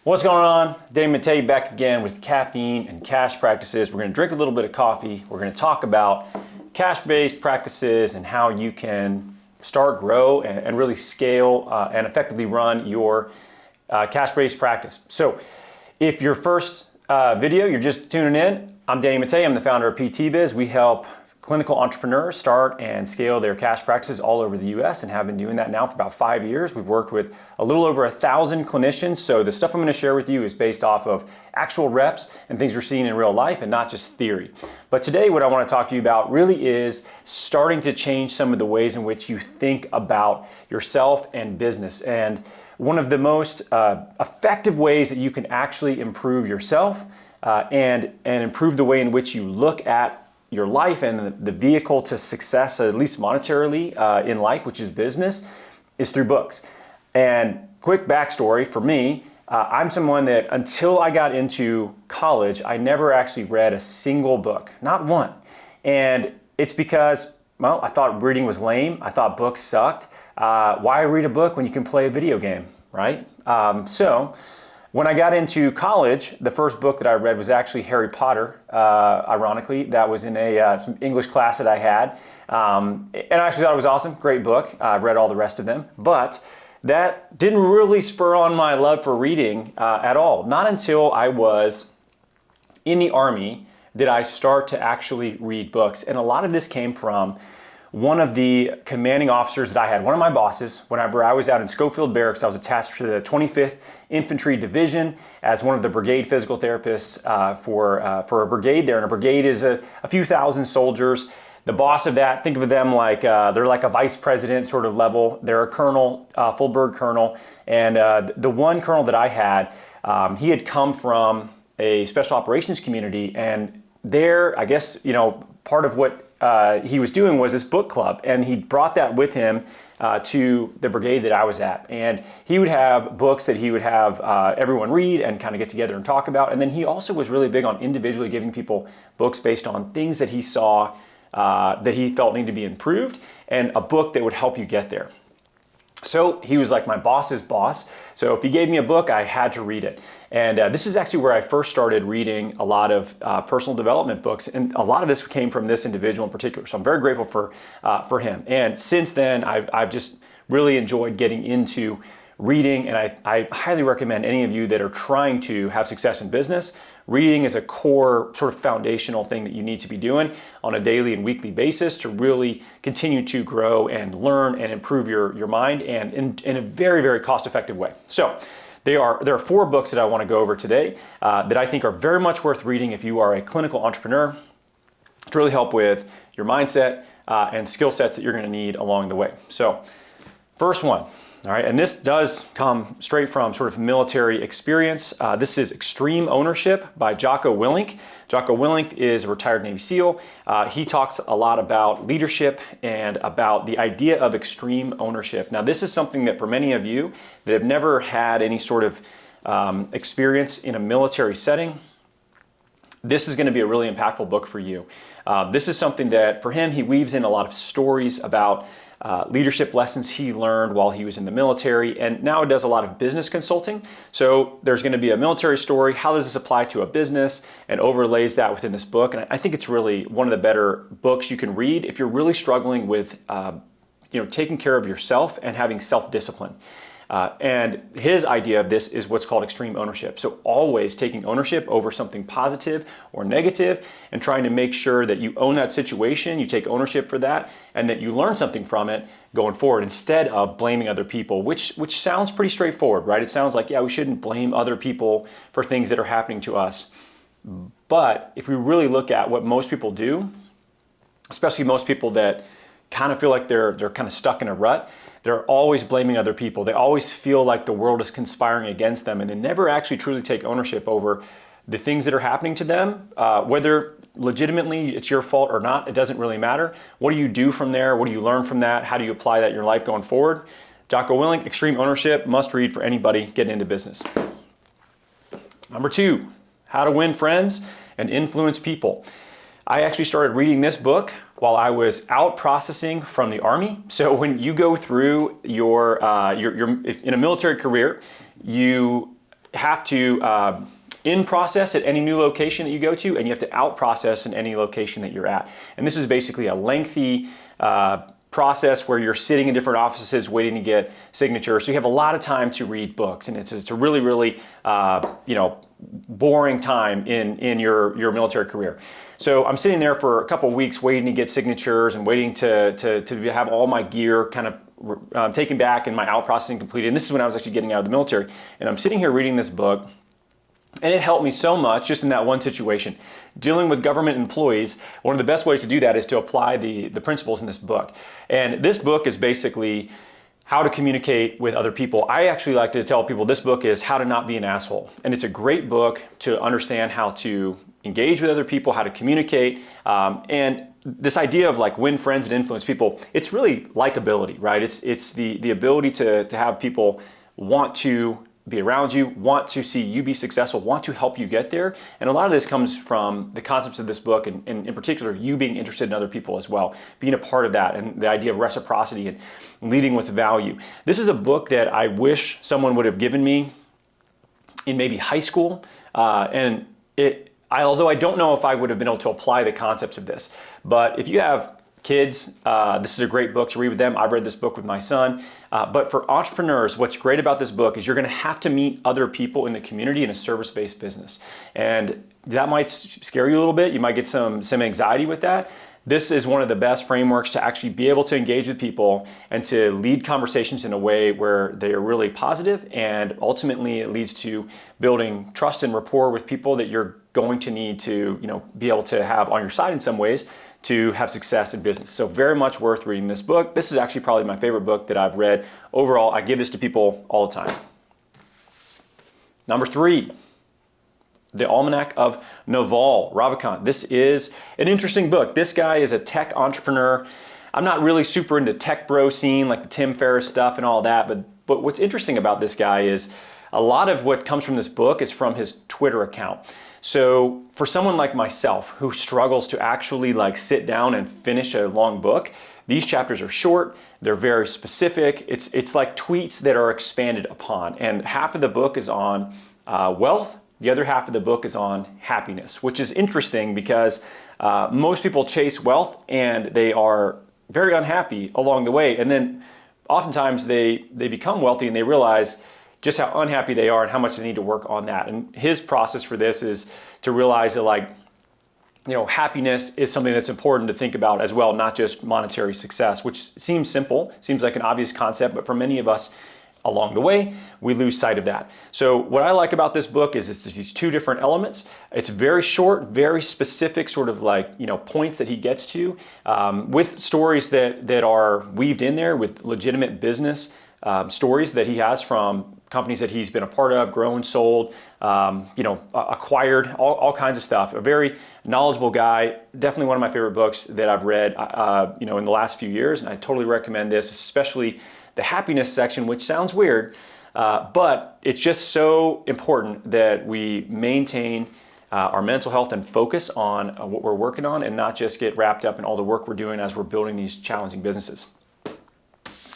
What's going on? Danny Mattei back again with caffeine and cash practices. We're going to drink a little bit of coffee. We're going to talk about cash-based practices and how you can start, grow, and really scale and effectively run your cash-based practice. So if your first video, you're just tuning in, I'm Danny Mattei. I'm the founder of PT Biz. We help clinical entrepreneurs start and scale their cash practices all over the US and have been doing that now for about 5 years. We've worked with a little over 1,000 clinicians. So the stuff I'm going to share with you is based off of actual reps and things you're seeing in real life and not just theory. But today what I want to talk to you about really is starting to change some of the ways in which you think about yourself and business. And one of the most effective ways that you can actually improve yourself and improve the way in which you look at your life and the vehicle to success, at least monetarily in life, which is business, is through books. And quick backstory for me, I'm someone that until I got into college, I never actually read a single book, not one. And it's because, well, I thought reading was lame. I thought books sucked. Why read a book when you can play a video game, right? So when I got into college, the first book that I read was actually Harry Potter, ironically. That was in some English class that I had. And I actually thought it was awesome, great book. I've read all the rest of them. But that didn't really spur on my love for reading at all. Not until I was in the Army did I start to actually read books. And a lot of this came from one of the commanding officers that I had, one of my bosses, whenever I was out in Schofield Barracks. I was attached to the 25th Infantry Division as one of the brigade physical therapists for a brigade there. And a brigade is a few thousand soldiers. The boss of that, think of them like, they're like a vice president sort of level. They're a colonel, full bird colonel. And the one colonel that I had, he had come from a special operations community. And there, I guess, part of what he was doing was this book club, and he brought that with him to the brigade that I was at. And he would have books that he would have everyone read and kind of get together and talk about. And then he also was really big on individually giving people books based on things that he saw that he felt needed to be improved, and a book that would help you get there. So he was like my boss's boss. So if he gave me a book, I had to read it. And this is actually where I first started reading a lot of personal development books. And a lot of this came from this individual in particular. So I'm very grateful for him. And since then, I've just really enjoyed getting into reading. And I highly recommend any of you that are trying to have success in business, reading is a core sort of foundational thing that you need to be doing on a daily and weekly basis to really continue to grow and learn and improve your mind, and in a very, very cost-effective way. So there are 4 books that I want to go over today that I think are very much worth reading if you are a clinical entrepreneur, to really help with your mindset and skill sets that you're going to need along the way. So first one. All right, and this does come straight from sort of military experience. This is Extreme Ownership by Jocko Willink. Jocko Willink is a retired Navy SEAL. He talks a lot about leadership and about the idea of extreme ownership. Now, this is something that for many of you that have never had any sort of experience in a military setting, this is going to be a really impactful book for you. This is something that for him, he weaves in a lot of stories about leadership lessons he learned while he was in the military, and now does a lot of business consulting. So there's going to be a military story. How does this apply to a business? And overlays that within this book. And I think it's really one of the better books you can read if you're really struggling with taking care of yourself and having self-discipline. And his idea of this is what's called extreme ownership. So always taking ownership over something positive or negative and trying to make sure that you own that situation, you take ownership for that, and that you learn something from it going forward instead of blaming other people, which sounds pretty straightforward, right? It sounds like, yeah, we shouldn't blame other people for things that are happening to us. But if we really look at what most people do, especially most people that kind of feel like they're kind of stuck in a rut, they're always blaming other people. They always feel like the world is conspiring against them, and they never actually truly take ownership over the things that are happening to them. Whether legitimately it's your fault or not, it doesn't really matter. What do you do from there? What do you learn from that? How do you apply that in your life going forward? Jocko Willink, Extreme Ownership, must read for anybody getting into business. Number 2, How to Win Friends and Influence People. I actually started reading this book while I was out processing from the Army. So when you go through your in a military career, you have to in process at any new location that you go to, and you have to out process in any location that you're at. And this is basically a lengthy process where you're sitting in different offices waiting to get signatures. So you have a lot of time to read books, and it's a really, really boring time in your military career. So I'm sitting there for a couple of weeks waiting to get signatures and waiting to have all my gear kind of taken back and my out processing completed. And this is when I was actually getting out of the military. And I'm sitting here reading this book, and it helped me so much just in that one situation. Dealing with government employees, one of the best ways to do that is to apply the principles in this book. And this book is basically how to communicate with other people. I actually like to tell people this book is How to Not Be an Asshole. And it's a great book to understand how to engage with other people, how to communicate, and this idea of like win friends and influence people. It's really likability, right? It's the ability to have people want to be around you, want to see you be successful, want to help you get there. And a lot of this comes from the concepts of this book, and in particular, you being interested in other people as well, being a part of that, and the idea of reciprocity and leading with value. This is a book that I wish someone would have given me in maybe high school, although I don't know if I would have been able to apply the concepts of this. But if you have kids, this is a great book to read with them. I've read this book with my son. But for entrepreneurs, what's great about this book is you're going to have to meet other people in the community in a service-based business. And that might scare you a little bit. You might get some anxiety with that. This is one of the best frameworks to actually be able to engage with people and to lead conversations in a way where they are really positive, and ultimately it leads to building trust and rapport with people that you're going to need to, be able to have on your side in some ways to have success in business. So very much worth reading this book. This is actually probably my favorite book that I've read. Overall, I give this to people all the time. Number 3, The Almanac of Naval Ravikant. This is an interesting book. This guy is a tech entrepreneur. I'm not really super into tech bro scene like the Tim Ferriss stuff and all that, but what's interesting about this guy is a lot of what comes from this book is from his Twitter account. So for someone like myself who struggles to actually sit down and finish a long book, these chapters are short, they're very specific. It's like tweets that are expanded upon. And half of the book is on wealth, the other half of the book is on happiness, which is interesting because most people chase wealth and they are very unhappy along the way. And then oftentimes they become wealthy and they realize just how unhappy they are and how much they need to work on that. And his process for this is to realize that happiness is something that's important to think about as well, not just monetary success, which seems simple, seems like an obvious concept, but for many of us along the way, we lose sight of that. So what I like about this book is it's these two different elements. It's very short, very specific sort of points that he gets to with stories that are weaved in there with legitimate business stories that he has from companies that he's been a part of, grown, sold, acquired, all kinds of stuff. A very knowledgeable guy. Definitely one of my favorite books that I've read, in the last few years. And I totally recommend this, especially the happiness section, which sounds weird, but it's just so important that we maintain our mental health and focus on what we're working on and not just get wrapped up in all the work we're doing as we're building these challenging businesses.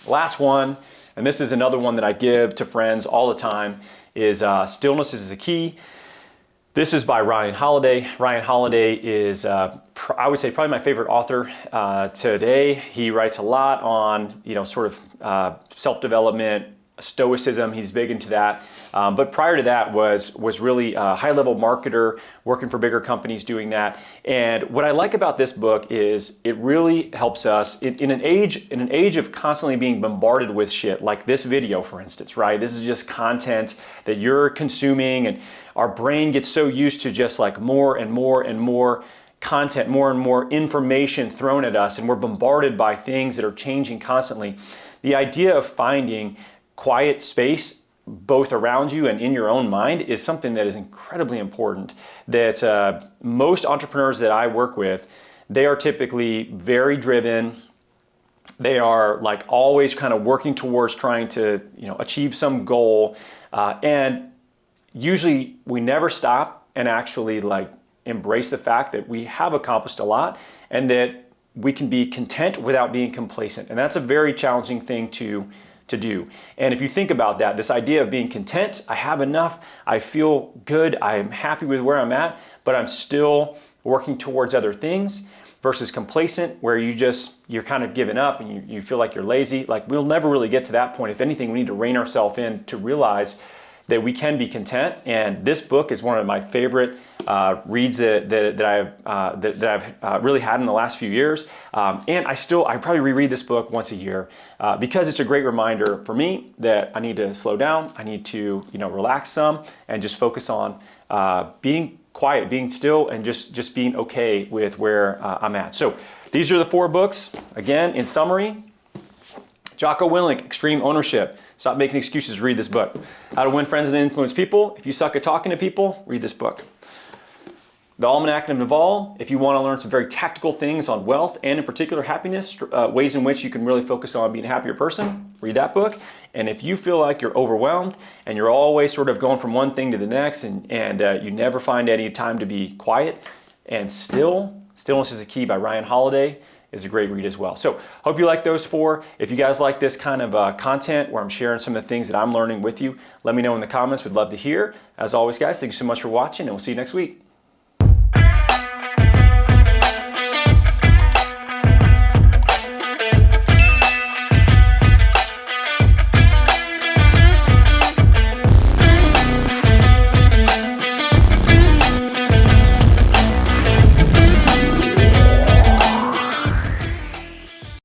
Last one, and this is another one that I give to friends all the time, is Stillness is a Key. This is by Ryan Holiday. Ryan Holiday is, I would say, probably my favorite author today. He writes a lot on, self-development, stoicism. He's big into that. But prior to that was really a high-level marketer, working for bigger companies doing that. And what I like about this book is it really helps us in an age of constantly being bombarded with shit, like this video, for instance, right? This is just content that you're consuming, and our brain gets so used to just more and more and more content, more and more information thrown at us, and we're bombarded by things that are changing constantly. The idea of finding quiet space both around you and in your own mind is something that is incredibly important, that most entrepreneurs that I work with, they are typically very driven. They are always kind of working towards trying to achieve some goal, and usually we never stop and actually embrace the fact that we have accomplished a lot and that we can be content without being complacent. And that's a very challenging thing to to do. And if you think about that, this idea of being content, I have enough, I feel good, I'm happy with where I'm at, but I'm still working towards other things, versus complacent, where you're kind of giving up and you feel like you're lazy. Like, we'll never really get to that point. If anything, we need to rein ourselves in to realize that we can be content. And this book is one of my favorite reads that I've really had in the last few years. And I probably reread this book once a year because it's a great reminder for me that I need to slow down. I need to, relax some and just focus on being quiet, being still, and just being okay with where I'm at. So these are the 4 books. Again, in summary, Jocko Willink, Extreme Ownership. Stop making excuses, read this book. How to Win Friends and Influence People. If you suck at talking to people, read this book. The Almanac of Naval. If you want to learn some very tactical things on wealth and in particular happiness, ways in which you can really focus on being a happier person, read that book. And if you feel like you're overwhelmed and you're always sort of going from one thing to the next and you never find any time to be quiet and Stillness is a Key by Ryan Holiday is a great read as well. So hope you like those 4. If you guys like this kind of content where I'm sharing some of the things that I'm learning with you, let me know in the comments. We'd love to hear. As always, guys, thank you so much for watching, and we'll see you next week.